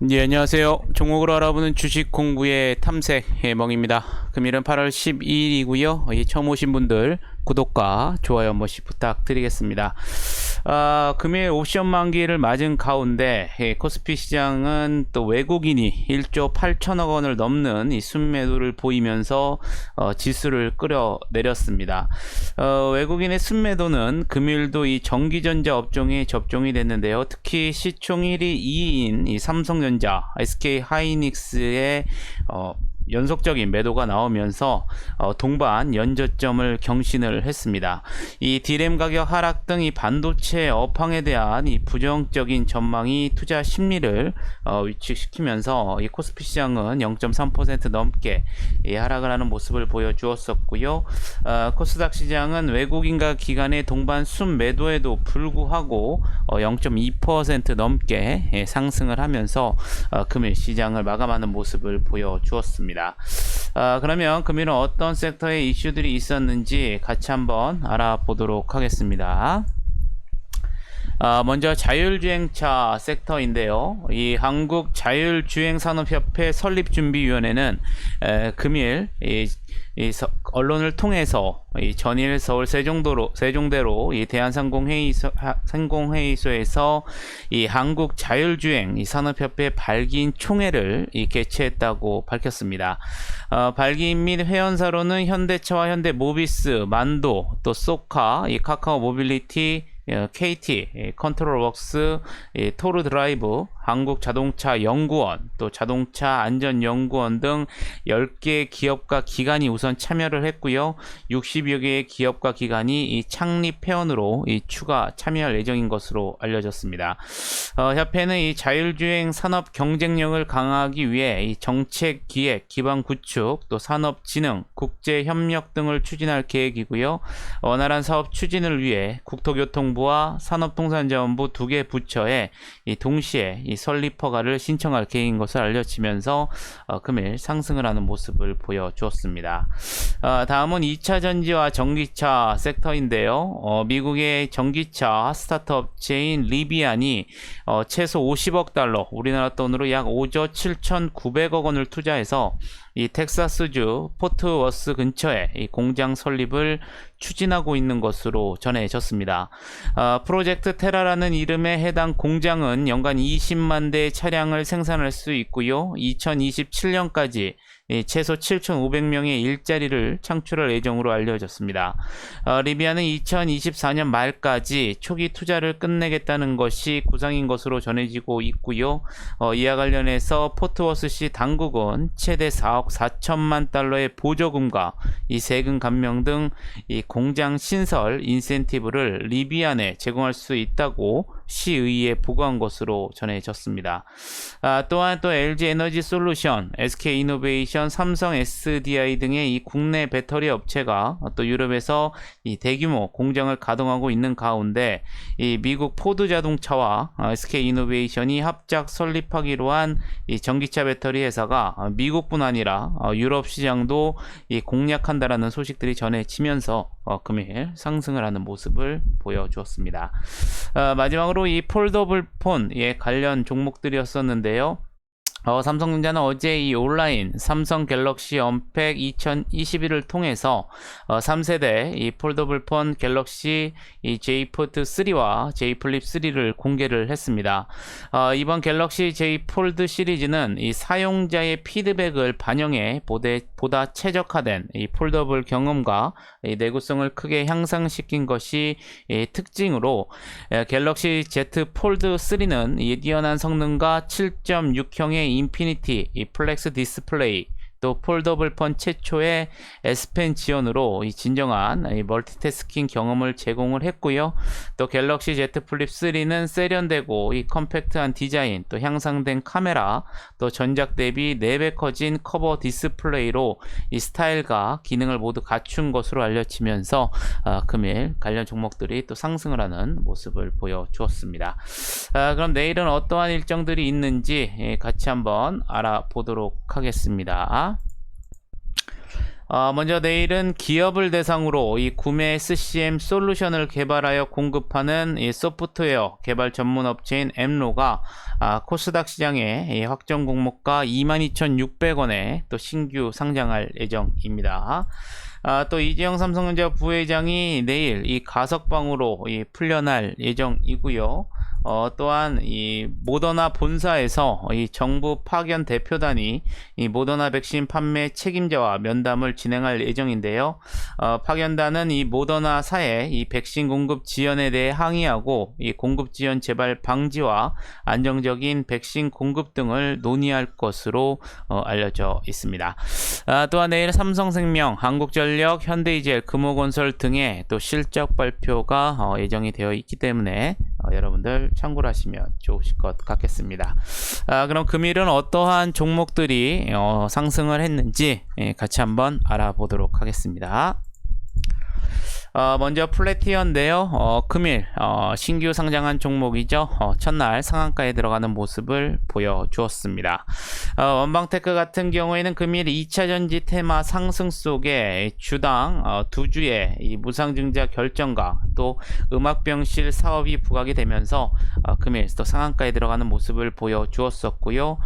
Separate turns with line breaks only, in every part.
네, 안녕하세요. 종목으로 알아보는 주식 공부의 탐색 해멍입니다. 금일은 8월 12일이고요. 처음 오신 분들 구독과 좋아요 한 번씩 부탁드리겠습니다. 금일 옵션 만기를 맞은 가운데 코스피 시장은 또 외국인이 1조 8천억 원을 넘는 이 순매도를 보이면서 지수를 끌어내렸습니다. 외국인의 순매도는 금일도 이 전기전자 업종에 접종이 됐는데요. 특히 시총 1위 2위인 이 삼성전자, SK 하이닉스의 연속적인 매도가 나오면서 동반 연저점을 경신을 했습니다. 이 D램 가격 하락 등 이 반도체 업황에 대한 이 부정적인 전망이 투자 심리를 위축시키면서 이 코스피 시장은 0.3% 넘게 하락을 하는 모습을 보여주었었고요. 코스닥 시장은 외국인과 기관의 동반 순매도에도 불구하고 0.2% 넘게 상승을 하면서 금일 시장을 마감하는 모습을 보여주었습니다. 그러면 금일은 어떤 섹터의 이슈들이 있었는지 같이 한번 알아보도록 하겠습니다. 먼저 자율주행차 섹터인데요. 이 한국자율주행산업협회 설립준비위원회는 금일 언론을 통해서 전일 서울 세종대로 이 대한상공회의소에서 이 한국자율주행 산업협회 발기인 총회를 개최했다고 밝혔습니다. 발기인 및 회원사로는 현대차와 현대모비스, 만도, 또 소카, 카카오 모빌리티, KT, 컨트롤웍스, 토르드라이브, 한국자동차연구원, 또 자동차안전연구원 등 10개 기업과 기관이 우선 참여를 했고요. 60여 개의 기업과 기관이 이 창립 회원으로 추가 참여할 예정인 것으로 알려졌습니다. 협회는 이 자율주행 산업 경쟁력을 강화하기 위해 이 정책 기획, 기반 구축, 또 산업 진흥, 국제 협력 등을 추진할 계획이고요. 원활한 사업 추진을 위해 국토교통부와 산업통상자원부 두 개 부처에 동시에 설립 허가를 신청할 계획인 것을 알려지면서 금일 상승을 하는 모습을 보여주었습니다. 다음은 2차 전지와 전기차 섹터인데요. 미국의 전기차 스타트업 업체인 리비안이 최소 50억 달러, 우리나라 돈으로 약 5조 7,900억 원을 투자해서 이 텍사스주 포트워스 근처에 이 공장 설립을 추진하고 있는 것으로 전해졌습니다. 프로젝트 테라라는 이름의 해당 공장은 연간 20만 대의 차량을 생산할 수 있고요. 2027년까지 최소 7,500명의 일자리를 창출할 예정으로 알려졌습니다. 리비아는 2024년 말까지 초기 투자를 끝내겠다는 것이 구상인 것으로 전해지고 있고요. 이와 관련해서 포트워스시 당국은 최대 4억 4천만 달러의 보조금과 이 세금 감면 등 이 공장 신설 인센티브를 리비안에 제공할 수 있다고 시의회에 보고한 것으로 전해졌습니다. 또한 또 LG 에너지 솔루션, SK 이노베이션, 삼성 SDI 등의 이 국내 배터리 업체가 또 유럽에서 이 대규모 공장을 가동하고 있는 가운데 이 미국 포드 자동차와 SK 이노베이션이 합작 설립하기로 한 이 전기차 배터리 회사가 미국뿐 아니라 유럽 시장도 이 공략한다라는 소식들이 전해지면서 금일 상승을 하는 모습을 보여주었습니다. 마지막으로 이 폴더블 폰에 관련 종목들이었었는데요. 삼성전자는 어제 이 온라인 삼성 갤럭시 언팩 2021을 통해서 3세대 이 폴더블 폰 갤럭시 이 J 폴드 3와 J 플립 3를 공개를 했습니다. 이번 갤럭시 J 폴드 시리즈는 이 사용자의 피드백을 반영해 보다 최적화된 이 폴더블 경험과 이 내구성을 크게 향상시킨 것이 특징으로 갤럭시 Z 폴드 3는 이 뛰어난 성능과 7.6형의 인피니티 이 플렉스 디스플레이, 또 폴더블 폰 최초의 S펜 지원으로 이 진정한 이 멀티태스킹 경험을 제공을 했고요. 또 갤럭시 Z 플립 3는 세련되고 이 컴팩트한 디자인, 또 향상된 카메라, 또 전작 대비 4배 커진 커버 디스플레이로 이 스타일과 기능을 모두 갖춘 것으로 알려지면서 금일 관련 종목들이 또 상승을 하는 모습을 보여주었습니다. 그럼 내일은 어떠한 일정들이 있는지 같이 한번 알아보도록 하겠습니다. 먼저 내일은 기업을 대상으로 이 구매 SCM 솔루션을 개발하여 공급하는 이 소프트웨어 개발 전문 업체인 엠로가 코스닥 시장에 이 확정 공모가 22,600원에 또 신규 상장할 예정입니다. 또 이재용 삼성전자 부회장이 내일 이 가석방으로 풀려날 예정이고요. 또한 이 모더나 본사에서 이 정부 파견 대표단이 이 모더나 백신 판매 책임자와 면담을 진행할 예정인데요. 파견단은 이 모더나사의 이 백신 공급 지연에 대해 항의하고 이 공급 지연 재발 방지와 안정적인 백신 공급 등을 논의할 것으로 알려져 있습니다. 또한 내일 삼성생명, 한국전력, 현대이젤, 금호건설 등의 또 실적 발표가 예정이 되어 있기 때문에 여러분들 참고를 하시면 좋으실 것 같겠습니다. 그럼 금일은 어떠한 종목들이 상승을 했는지 같이 한번 알아보도록 하겠습니다. 먼저 플래티언인데요. 금일 신규 상장한 종목이죠. 첫날 상한가에 들어가는 모습을 보여주었습니다. 원방테크 같은 경우에는 금일 2차전지 테마 상승 속에 주당 두 주의 이 무상증자 결정과 또 음악병실 사업이 부각이 되면서 금일 또 상한가에 들어가는 모습을 보여주었었고요.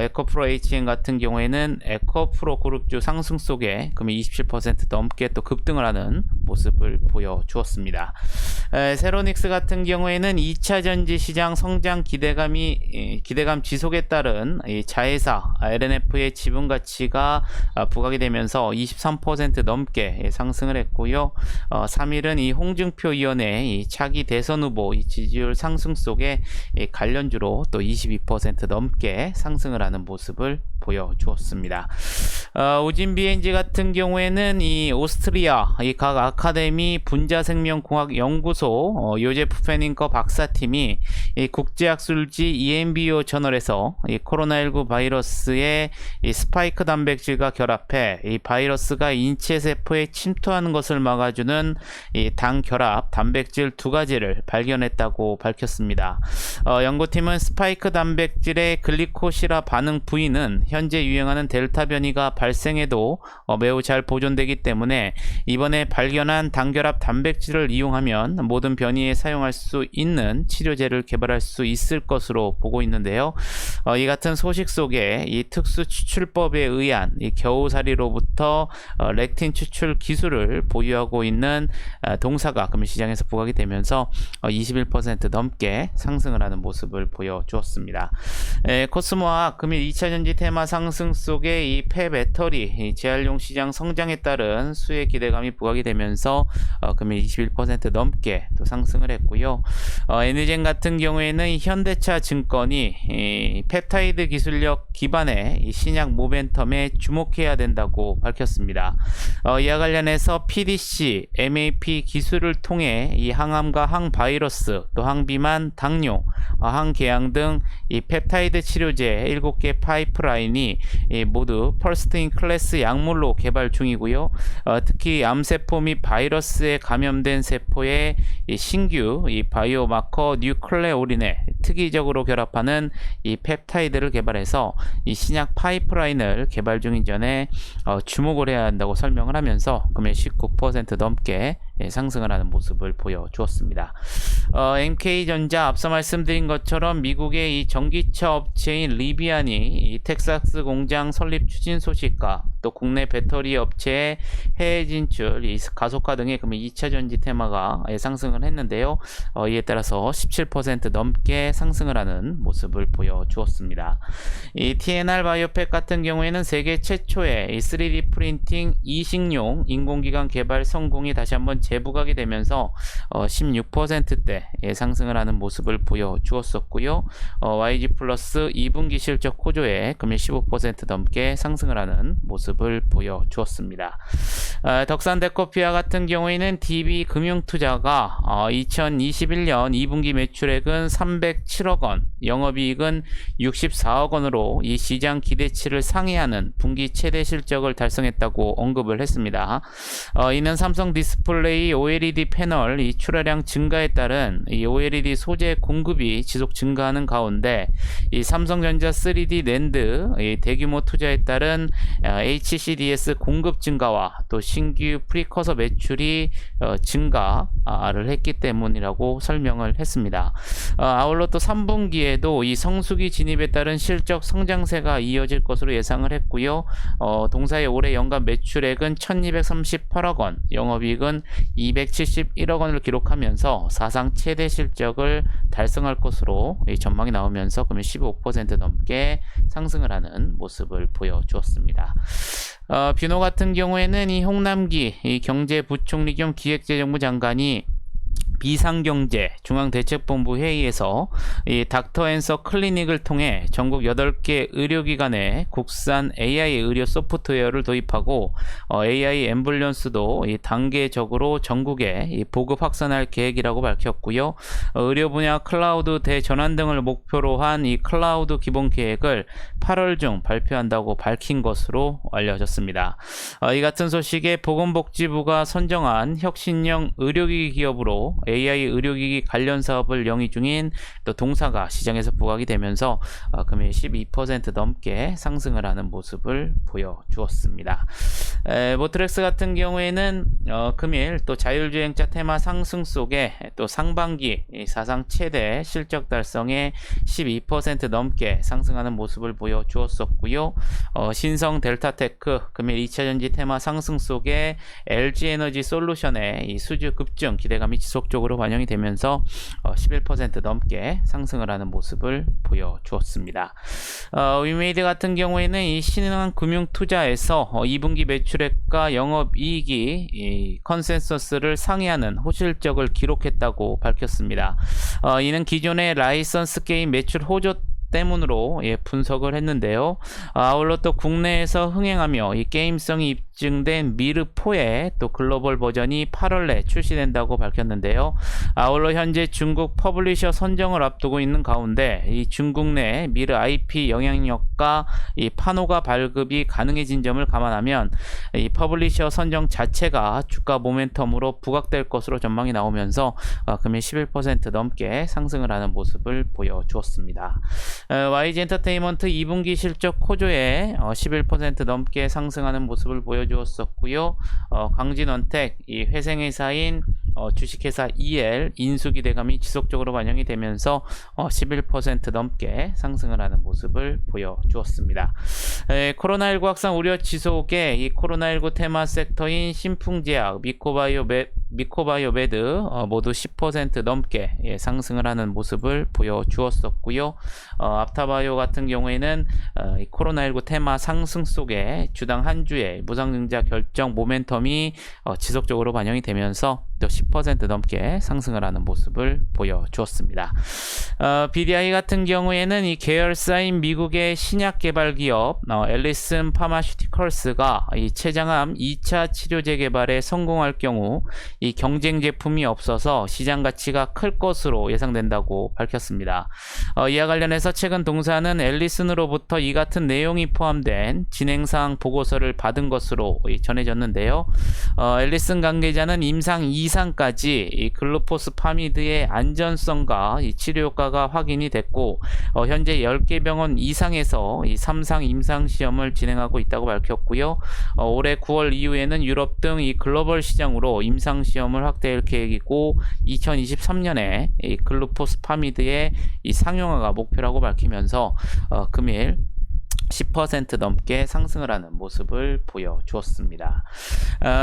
에코프로 HN 같은 경우에는 에코프로 그룹주 상승 속에 금일 27% 넘게 또 급등을 하는 모습을 보여주었습니다. 세로닉스 같은 경우에는 2차 전지 시장 성장 기대감 지속에 따른 이 자회사 LNF의 지분 가치가 부각이 되면서 23% 넘게 상승을 했고요. 3일은 이 홍준표 의원의 이 차기 대선 후보 이 지지율 상승 속에 관련주로 또 22% 넘게 상승을 하는 모습을 보여주었습니다. 우진비엔지 같은 경우에는 이 오스트리아 이 각 아카데미 분자생명공학연구소 요제프 페닝커 박사팀이 이 국제학술지 EMBO 저널에서 이 코로나19 바이러스의 이 스파이크 단백질과 결합해 이 바이러스가 인체 세포에 침투하는 것을 막아주는 이 당결합 단백질 두 가지를 발견했다고 밝혔습니다. 연구팀은 스파이크 단백질의 글리코시라 반응 부위는 현재 유행하는 델타 변이가 발생해도 매우 잘 보존되기 때문에 이번에 발견한 당결합 단백질을 이용하면 모든 변이에 사용할 수 있는 치료제를 개발할 수 있을 것으로 보고 있는데요. 이 같은 소식 속에 이 특수 추출법에 의한 이 겨우살이로부터 렉틴 추출 기술을 보유하고 있는 동사가 금일 시장에서 부각이 되면서 21% 넘게 상승을 하는 모습을 보여주었습니다. 코스모와 금일 2차전지 테마 상승 속에 이 폐배터리 재활용 시장 성장에 따른 수혜 기대감이 부각이 되면서 금일 21% 넘게 또 상승을 했고요. 에너젠 같은 경우에는 현대차 증권이 이 펩타이드 기술력 기반의 이 신약 모멘텀에 주목해야 된다고 밝혔습니다. 이와 관련해서 PDC, MAP 기술을 통해 이 항암과 항바이러스, 또 항비만, 당뇨, 항궤양 등 이 펩타이드 치료제 7개 파이프라인이 모두 퍼스트인 클래스 약물로 개발 중이고요. 특히 암세포 및 바이러스에 감염된 세포의 이 신규 이 바이오마커 뉴클레오린에 특이적으로 결합하는 이 펩타이드를 개발해서 이 신약 파이프라인을 개발 중인 점에 주목을 해야 한다고 설명을 하면서 금일 19% 넘게 상승을 하는 모습을 보여주었습니다. MK전자 앞서 말씀드린 것처럼 미국의 이 전기차 업체인 리비안이 이 텍사스 공장 설립 추진 소식과 또 국내 배터리 업체의 해외 진출 가속화 등의 금일 2차 전지 테마가 상승을 했는데요. 이에 따라서 17% 넘게 상승을 하는 모습을 보여주었습니다. 이 TNR 바이오팩 같은 경우에는 세계 최초의 이 3D 프린팅 이식용 인공기관 개발 성공이 다시 한번 재부각이 되면서 16%대 상승을 하는 모습을 보여주었었고요. YG 플러스 2분기 실적 호조에 금일 15% 넘게 상승을 하는 모습을 보여주었습니다. 덕산데코피아 같은 경우에는 DB금융투자가 2021년 2분기 매출액은 307억 원, 영업이익은 64억 원으로 이 시장 기대치를 상회하는 분기 최대 실적을 달성했다고 언급을 했습니다. 이는 삼성 디스플레이 OLED 패널 이 출하량 증가에 따른 이 OLED 소재 공급이 지속 증가하는 가운데 이 삼성전자 3D 낸드 대규모 투자에 따른 HCDS 공급 증가와 또 신규 프리커서 매출이 증가를 했기 때문이라고 설명을 했습니다. 아울러 또 3분기에도 이 성수기 진입에 따른 실적 성장세가 이어질 것으로 예상을 했고요. 동사의 올해 연간 매출액은 1238억 원, 영업이익은 271억 원을 기록하면서 사상 최대 실적을 달성할 것으로 전망이 나오면서 금일 15% 넘게 상승을 하는 모습을 보여주었습니다. 뷰노 같은 경우에는 이 홍남기 이 경제부총리 겸 기획재정부 장관이 비상경제 중앙대책본부 회의에서 이 닥터앤서 클리닉을 통해 전국 8개 의료기관에 국산 AI 의료 소프트웨어를 도입하고 AI 앰뷸런스도 이 단계적으로 전국에 이 보급 확산할 계획이라고 밝혔고요. 의료 분야 클라우드 대전환 등을 목표로 한 이 클라우드 기본 계획을 8월 중 발표한다고 밝힌 것으로 알려졌습니다. 이 같은 소식에 보건복지부가 선정한 혁신형 의료기기 기업으로 AI 의료기기 관련 사업을 영위 중인 또 동사가 시장에서 부각이 되면서 금일 12% 넘게 상승을 하는 모습을 보여주었습니다. 모트렉스 같은 경우에는 금일 또 자율주행차 테마 상승 속에 또 상반기 사상 최대 실적 달성에 12% 넘게 상승하는 모습을 보여주었었고요. 신성 델타테크 금일 2차전지 테마 상승 속에 LG에너지 솔루션의 이 수주 급증 기대감이 지속적으로 반영이 되면서 11% 넘게 상승을 하는 모습을 보여주었습니다. 위메이드 같은 경우에는 이 신흥금융투자에서 2분기 매출액과 영업이익이 이 컨센서스를 상회하는 호실적을 기록했다고 밝혔습니다. 이는 기존의 라이선스 게임 매출 호조 때문으로 분석을 했는데요. 아울러 또 국내에서 흥행하며 이 게임성이 입증된 미르4의 또 글로벌 버전이 8월 내 출시된다고 밝혔는데요. 아울러 현재 중국 퍼블리셔 선정을 앞두고 있는 가운데 이 중국 내 미르 IP 영향력과 이 판호가 발급이 가능해진 점을 감안하면 이 퍼블리셔 선정 자체가 주가 모멘텀으로 부각될 것으로 전망이 나오면서 금일 11% 넘게 상승을 하는 모습을 보여주었습니다. YG 엔터테인먼트 2분기 실적 호조에 11% 넘게 상승하는 모습을 보여주었었고요. 강진원텍 이 회생회사인 주식회사 EL 인수기대감이 지속적으로 반영이 되면서 11% 넘게 상승을 하는 모습을 보여주었습니다. 코로나19 확산 우려 지속에 이 코로나19 테마 섹터인 신풍제약, 미코바이오메드 모두 10% 넘게 상승을 하는 모습을 보여주었었고요. 앞타바이오 같은 경우에는 코로나19 테마 상승 속에 주당 한 주의 무상증자 결정 모멘텀이 지속적으로 반영이 되면서 또 10% 넘게 상승을 하는 모습을 보여주었습니다. BDI 같은 경우에는 이 계열사인 미국의 신약 개발 기업 앨리슨 파마슈티컬스가 이 췌장암 2차 치료제 개발에 성공할 경우 이 경쟁 제품이 없어서 시장 가치가 클 것으로 예상된다고 밝혔습니다. 이와 관련해서 최근 동사는 앨리슨으로부터 이 같은 내용이 포함된 진행사항 보고서를 받은 것으로 전해졌는데요. 앨리슨 관계자는 임상 2상까지 이 글루포스파미드의 안전성과 이 치료 효과가 확인이 됐고 현재 10개 병원 이상에서 이 3상 임상 시험을 진행하고 있다고 밝혔고요. 올해 9월 이후에는 유럽 등 이 글로벌 시장으로 임상 시험을 확대할 계획이고 2023년에 이 글루포스파미드의 이 상용화가 목표라고 밝히면서 금일 10% 넘게 상승을 하는 모습을 보여주었습니다.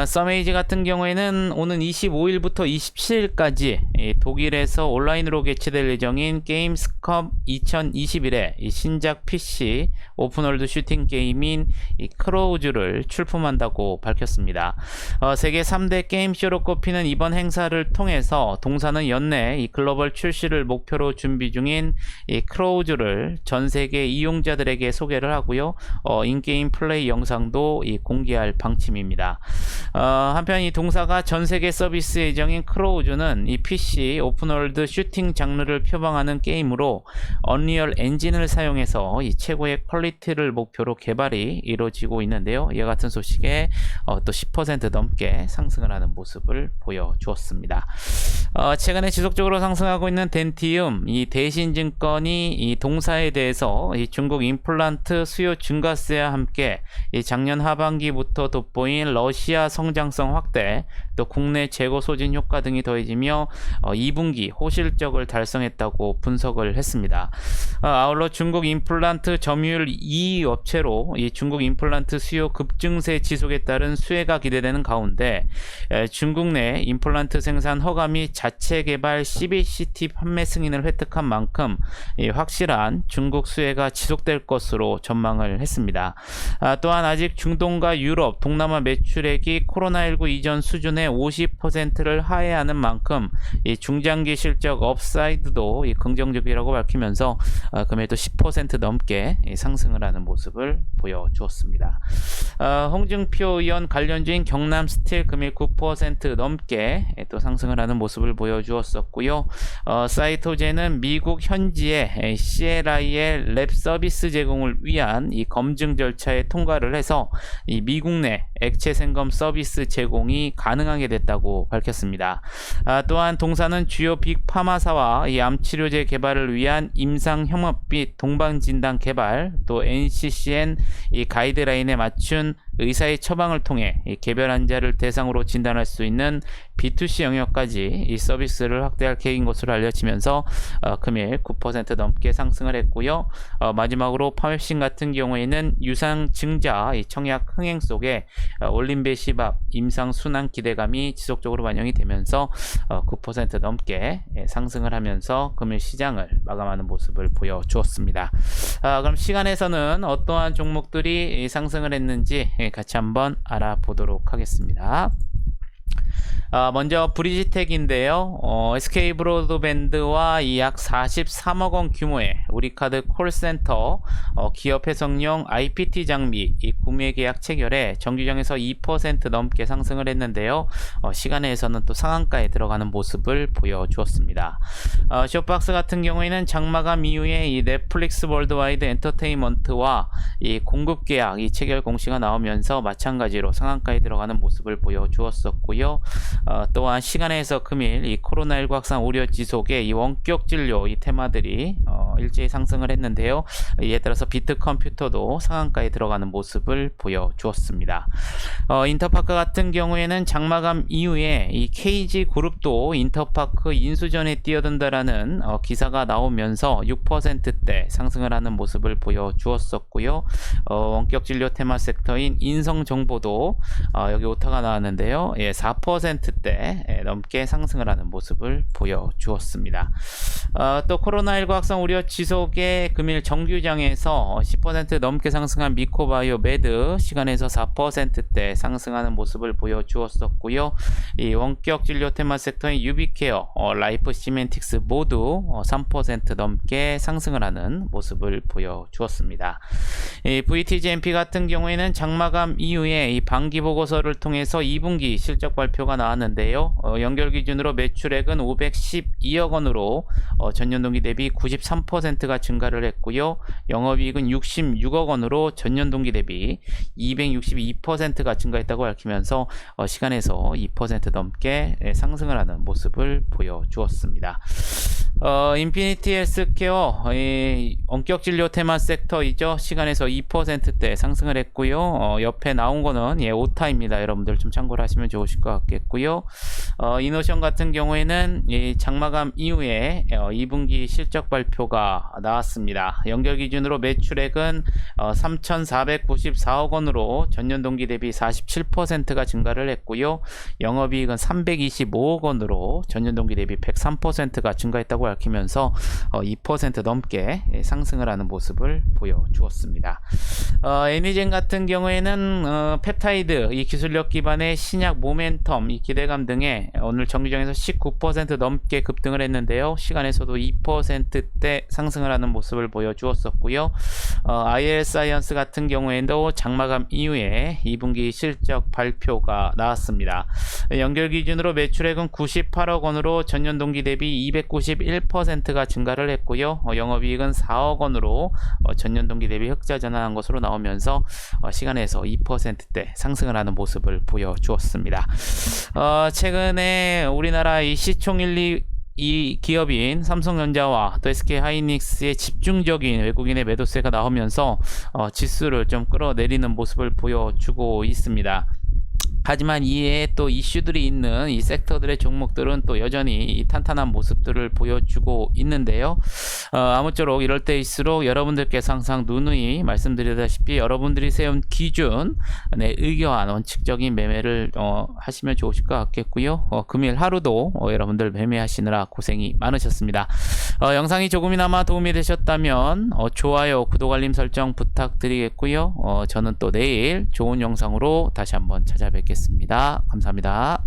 서메이지 같은 경우에는 오는 25일부터 27일까지 독일에서 온라인으로 개최될 예정인 게임스컵 2021의 신작 PC 오픈월드 슈팅 게임인 크로우즈를 출품한다고 밝혔습니다. 세계 3대 게임쇼로 꼽히는 이번 행사를 통해서 동사는 연내 이 글로벌 출시를 목표로 준비 중인 이 크로우즈를 전 세계 이용자들에게 소개를 하고요. 인게임 플레이 영상도 공개할 방침입니다. 한편 이 동사가 전세계 서비스 예정인 크로우즈는 이 PC 오픈월드 슈팅 장르를 표방하는 게임으로 언리얼 엔진을 사용해서 이 최고의 퀄리티를 목표로 개발이 이루어지고 있는데요. 이와 같은 소식에 또 10% 넘게 상승을 하는 모습을 보여주었습니다. 최근에 지속적으로 상승하고 있는 덴티움, 이 대신증권이 이 동사에 대해서 이 중국 임플란트 수요 증가세와 함께 이 작년 하반기부터 돋보인 러시아 성장성 확대, 또 국내 재고 소진 효과 등이 더해지며 2분기 호실적을 달성했다고 분석을 했습니다. 아울러 중국 임플란트 점유율 2위 업체로 이 중국 임플란트 수요 급증세 지속에 따른 수혜가 기대되는 가운데 중국 내 임플란트 생산 허가 및 자체 개발 CBCT 판매 승인을 획득한 만큼 확실한 중국 수혜가 지속될 것으로 전망을 했습니다. 또한 아직 중동과 유럽, 동남아 매출액이 코로나19 이전 수준의 50%를 하회하는 만큼 이 중장기 실적 업사이드도 긍정적이라고 밝히면서 금액도 10% 넘게 상승을 하는 모습을 보여주었습니다. 홍준표 의원 관련주인 경남스틸 금일 9% 넘게 또 상승을 하는 모습을 보여주었었고요. 사이토제는 미국 현지의 CLI의 랩 서비스 제공을 위한 이 검증 절차에 통과를 해서 이 미국 내 액체 생검 서비스 제공이 가능하게 됐다고 밝혔습니다. 또한 동사는 주요 빅파마사와 이 암치료제 개발을 위한 임상 협업 및 동반 진단 개발, 또 NCCN 이 가이드라인에 맞춘 의사의 처방을 통해 이 개별 환자를 대상으로 진단할 수 있는 B2C 영역까지 이 서비스를 확대할 계획인 것으로 알려지면서 금일 9% 넘게 상승을 했고요. 마지막으로 파맵신 같은 경우에는 유상 증자 이 청약 흥행 속에 올림베시밥 임상 순환 기대감이 지속적으로 반영이 되면서 9% 넘게 상승을 하면서 금일 시장을 마감하는 모습을 보여주었습니다. 그럼 시간에서는 어떠한 종목들이 상승을 했는지 같이 한번 알아보도록 하겠습니다. 먼저 브리지텍인데요. SK 브로드밴드와 이 약 43억 원 규모의 우리카드 콜센터 기업 해석용 IPT 장비 이 구매 계약 체결에 정규장에서 2% 넘게 상승을 했는데요. 시간에서는 또 상한가에 들어가는 모습을 보여주었습니다. 쇼박스 같은 경우에는 장마감 이후에 이 넷플릭스 월드와이드 엔터테인먼트와 이 공급 계약 이 체결 공시가 나오면서 마찬가지로 상한가에 들어가는 모습을 보여주었었고요. 또한 시간에서 금일 이 코로나19 확산 우려 지속의 이 원격 진료 이 테마들이 일제히 상승을 했는데요. 이에 따라서 비트컴퓨터도 상한가에 들어가는 모습을 보여주었습니다. 인터파크 같은 경우에는 장마감 이후에 이 KG 그룹도 인터파크 인수전에 뛰어든다라는 기사가 나오면서 6%대 상승을 하는 모습을 보여주었었고요. 원격 진료 테마 섹터인 인성정보도 여기 오타가 나왔는데요. 4%대 넘게 상승을 하는 모습을 보여주었습니다. 또 코로나19 확산 우려 지속의 금일 정규장에서 10% 넘게 상승한 미코바이오 매드 시간에서 4%대 상승하는 모습을 보여주었었고요. 이 원격 진료 테마 섹터인 유비케어, 라이프 시멘틱스 모두 3% 넘게 상승을 하는 모습을 보여주었습니다. 이 VTGMP 같은 경우에는 장마감 이후에 이 반기 보고서를 통해서 2분기 실적 발표가 나왔는데요. 연결 기준으로 매출액은 512억 원으로 전년 동기 대비 93%가 증가를 했고요. 영업이익은 66억 원으로 전년 동기 대비 262%가 증가했다고 밝히면서 시간에서 2% 넘게 상승을 하는 모습을 보여주었습니다. 인피니티 헬스케어 원격 진료 테마 섹터이죠. 시간에서 2%대 상승을 했고요. 옆에 나온 거는 오타입니다. 여러분들 좀 참고를 하시면 좋으실 것 같겠고요. 이노션 같은 경우에는 이 장마감 이후에 2분기 실적 발표가 나왔습니다. 연결 기준으로 매출액은 3,494억 원으로 전년 동기 대비 47%가 증가를 했고요. 영업이익은 325억 원으로 전년 동기 대비 103%가 증가했다고 밝히면서 2% 넘게 상승을 하는 모습을 보여주었습니다. 애니젠 같은 경우에는 펩타이드 이 기술력 기반의 신약 모멘텀 이 기대감 등에 오늘 정규장에서 19% 넘게 급등을 했는데요. 시간에서도 2%대 상승을 하는 모습을 보여주었었고요. IL 사이언스 같은 경우에도 장마감 이후에 2분기 실적 발표가 나왔습니다. 연결 기준으로 매출액은 98억 원으로 전년 동기 대비 291%가 증가를 했고요. 영업이익은 4억 원으로 전년 동기 대비 흑자 전환한 것으로 나오면서 시간에서 2%대 상승을 하는 모습을 보여주었습니다. 최근에 우리나라 이 시총일리 이 기업인 삼성전자와 또 SK하이닉스의 집중적인 외국인의 매도세가 나오면서 지수를 좀 끌어내리는 모습을 보여주고 있습니다. 하지만 이에 또 이슈들이 있는 이 섹터들의 종목들은 또 여전히 이 탄탄한 모습들을 보여주고 있는데요. 아무쪼록 이럴 때일수록 여러분들께서 항상 누누이 말씀드리다시피 여러분들이 세운 기준, 의견, 원칙적인 매매를 하시면 좋으실 것 같겠고요. 금일 하루도 여러분들 매매하시느라 고생이 많으셨습니다. 영상이 조금이나마 도움이 되셨다면 좋아요, 구독, 알림 설정 부탁드리겠고요. 저는 또 내일 좋은 영상으로 다시 한번 찾아뵙겠습니다. 감사합니다.